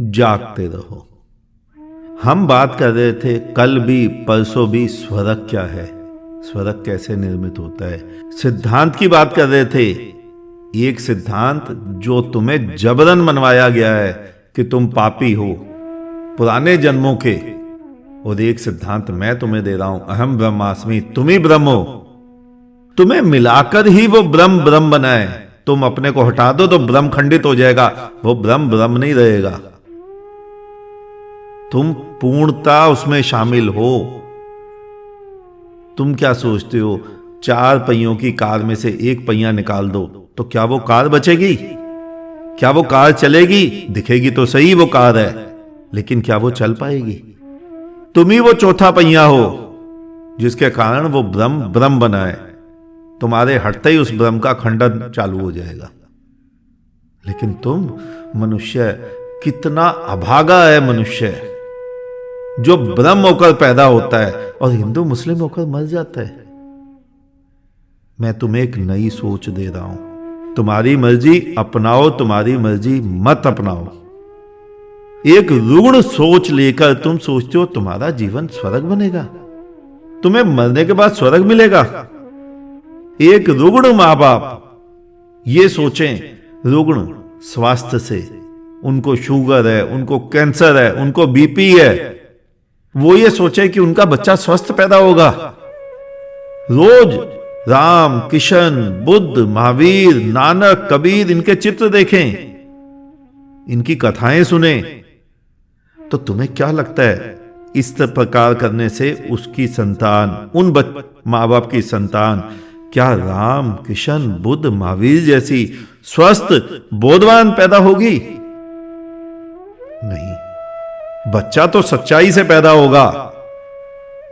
जागते रहो। हम बात कर रहे थे कल भी परसों भी स्वर्ग क्या है, स्वर्ग कैसे निर्मित होता है, सिद्धांत की बात कर रहे थे। एक सिद्धांत जो तुम्हें जबरन मनवाया गया है कि तुम पापी हो पुराने जन्मों के, और एक सिद्धांत मैं तुम्हें दे रहा हूं, अहम ब्रह्मास्मि, तुम ही ब्रह्म हो। तुम्हें मिलाकर ही वो ब्रह्म ब्रह्म बनाए। तुम अपने को हटा दो तो ब्रह्म खंडित हो जाएगा, वो ब्रह्म ब्रह्म नहीं रहेगा। तुम पूर्णता उसमें शामिल हो। तुम क्या सोचते हो, 4 पहियों की कार में से एक पहिया निकाल दो तो क्या वो कार बचेगी? क्या वो कार चलेगी? दिखेगी तो सही वो कार है, लेकिन क्या वो चल पाएगी? तुम ही वो चौथा पहिया हो जिसके कारण वो ब्रह्म ब्रह्म बना है। तुम्हारे हटते ही उस ब्रह्म का खंडन चालू हो जाएगा। लेकिन तुम मनुष्य, कितना अभागा है मनुष्य जो ब्रह्म होकर पैदा होता है और हिंदू मुस्लिम होकर मर जाता है। मैं तुम्हें एक नई सोच दे रहा हूं, तुम्हारी मर्जी अपनाओ, तुम्हारी मर्जी मत अपनाओ। एक रुग्ण सोच लेकर तुम सोचते हो तुम्हारा जीवन स्वर्ग बनेगा, तुम्हें मरने के बाद स्वर्ग मिलेगा। एक रुग्ण मां बाप ये सोचें, रुग्ण स्वास्थ्य से, उनको शुगर है, उनको कैंसर है, उनको बीपी है, वो ये सोचे कि उनका बच्चा स्वस्थ पैदा होगा। रोज राम, किशन, बुद्ध, महावीर, नानक, कबीर इनके चित्र देखें, इनकी कथाएं सुने, तो तुम्हें क्या लगता है इस प्रकार करने से उसकी संतान, उन मां बाप की संतान क्या राम, किशन, बुद्ध, महावीर जैसी स्वस्थ बोधवान पैदा होगी? नहीं, बच्चा तो सच्चाई से पैदा होगा,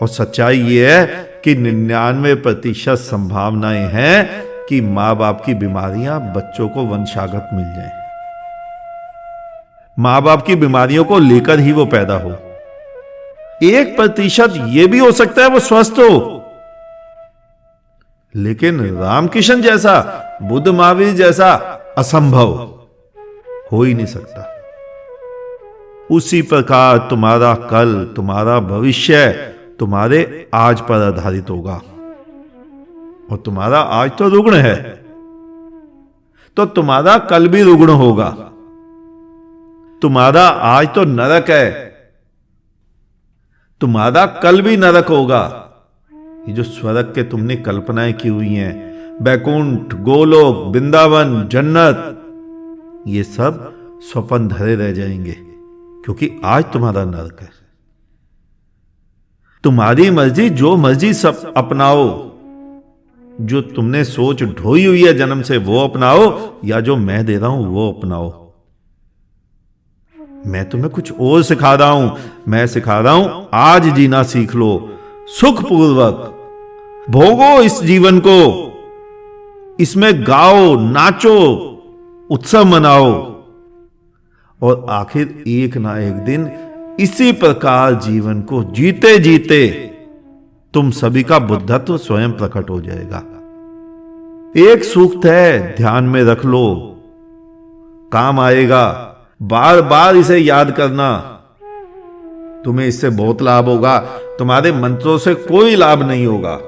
और सच्चाई यह है कि 99% संभावनाएं हैं कि मां बाप की बीमारियां बच्चों को वंशागत मिल जाएं। मां बाप की बीमारियों को लेकर ही वो पैदा हो। 1% यह भी हो सकता है वो स्वस्थ हो, लेकिन रामकिशन जैसा, बुद्ध, महावीर जैसा असंभव हो ही नहीं सकता। उसी प्रकार तुम्हारा कल, तुम्हारा भविष्य तुम्हारे आज पर आधारित होगा, और तुम्हारा आज तो रुग्ण है, तो तुम्हारा कल भी रुग्ण होगा। तुम्हारा आज तो नरक है, तुम्हारा कल भी नरक होगा। ये जो स्वर्ग के तुमने कल्पनाएं की हुई हैं, बैकुंठ, गोलोक, वृंदावन, जन्नत, ये सब स्वप्न धरे रह जाएंगे, क्योंकि आज तुम्हारा नरक है। तुम्हारी मर्जी, जो मर्जी सब अपनाओ, जो तुमने सोच ढोई हुई है जन्म से वो अपनाओ, या जो मैं दे रहा हूं वो अपनाओ। मैं तुम्हें कुछ और सिखा रहा हूं, मैं सिखा रहा हूं आज जीना सीख लो, सुखपूर्वक भोगो इस जीवन को, इसमें गाओ, नाचो, उत्सव मनाओ, और आखिर एक ना एक दिन इसी प्रकार जीवन को जीते जीते तुम सभी का बुद्धत्व स्वयं प्रकट हो जाएगा। एक सूक्त है, ध्यान में रख लो, काम आएगा, बार बार इसे याद करना, तुम्हें इससे बहुत लाभ होगा। तुम्हारे मंत्रों से कोई लाभ नहीं होगा,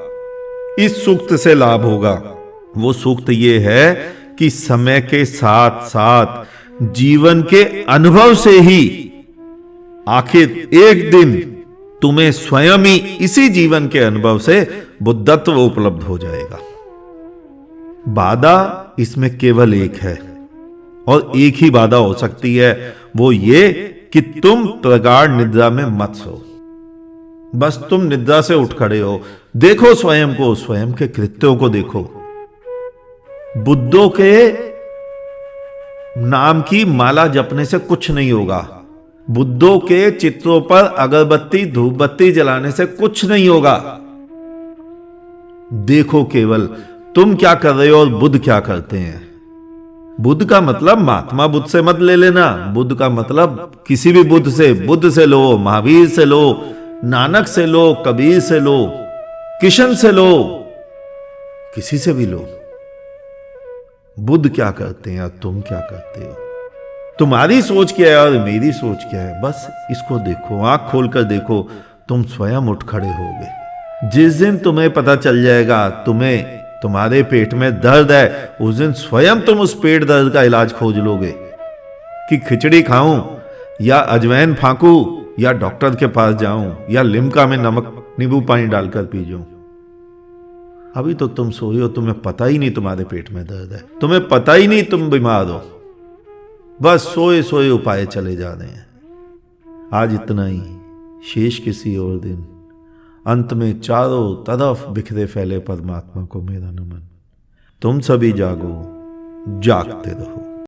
इस सूक्त से लाभ होगा। वो सूक्त ये है कि समय के साथ साथ जीवन के अनुभव से ही आखिर एक दिन तुम्हें स्वयं ही इसी जीवन के अनुभव से बुद्धत्व उपलब्ध हो जाएगा। बाधा इसमें केवल एक है, और एक ही बाधा हो सकती है, वो ये कि तुम प्रगाढ़ निद्रा में मत सो। बस तुम निद्रा से उठ खड़े हो, देखो स्वयं को, स्वयं के कृत्यों को देखो। बुद्धों के नाम की माला जपने से कुछ नहीं होगा, बुद्धों के चित्रों पर अगरबत्ती धूप बत्ती जलाने से कुछ नहीं होगा। देखो केवल तुम क्या कर रहे हो और बुद्ध क्या करते हैं। बुद्ध का मतलब महात्मा बुद्ध से मत ले लेना, बुद्ध का मतलब किसी भी बुद्ध से लो, महावीर से लो, नानक से लो, कबीर से लो, किशन से लो, किसी से भी लो। बुद्ध क्या करते हैं और तुम क्या करते हो? तुम्हारी सोच क्या है और मेरी सोच क्या है, बस इसको देखो, आंख खोलकर देखो, तुम स्वयं उठ खड़े होगे। जिस दिन तुम्हें पता चल जाएगा तुम्हें तुम्हारे पेट में दर्द है, उस दिन स्वयं तुम उस पेट दर्द का इलाज खोज लोगे कि खिचड़ी खाऊं या अजवाइन फांकूं या डॉक्टर के पास जाऊं या लिम्का में नमक नींबू पानी डालकर पी जाऊं। अभी तो तुम सोए हो, तुम्हें पता ही नहीं तुम्हारे पेट में दर्द है, तुम्हें पता ही नहीं तुम बीमार हो, बस सोए सोए उपाय चले जा रहे हैं। आज इतना ही, शेष किसी और दिन। अंत में चारों तरफ बिखरे फैले परमात्मा को मेरा नमन। तुम सभी जागो, जागते रहो।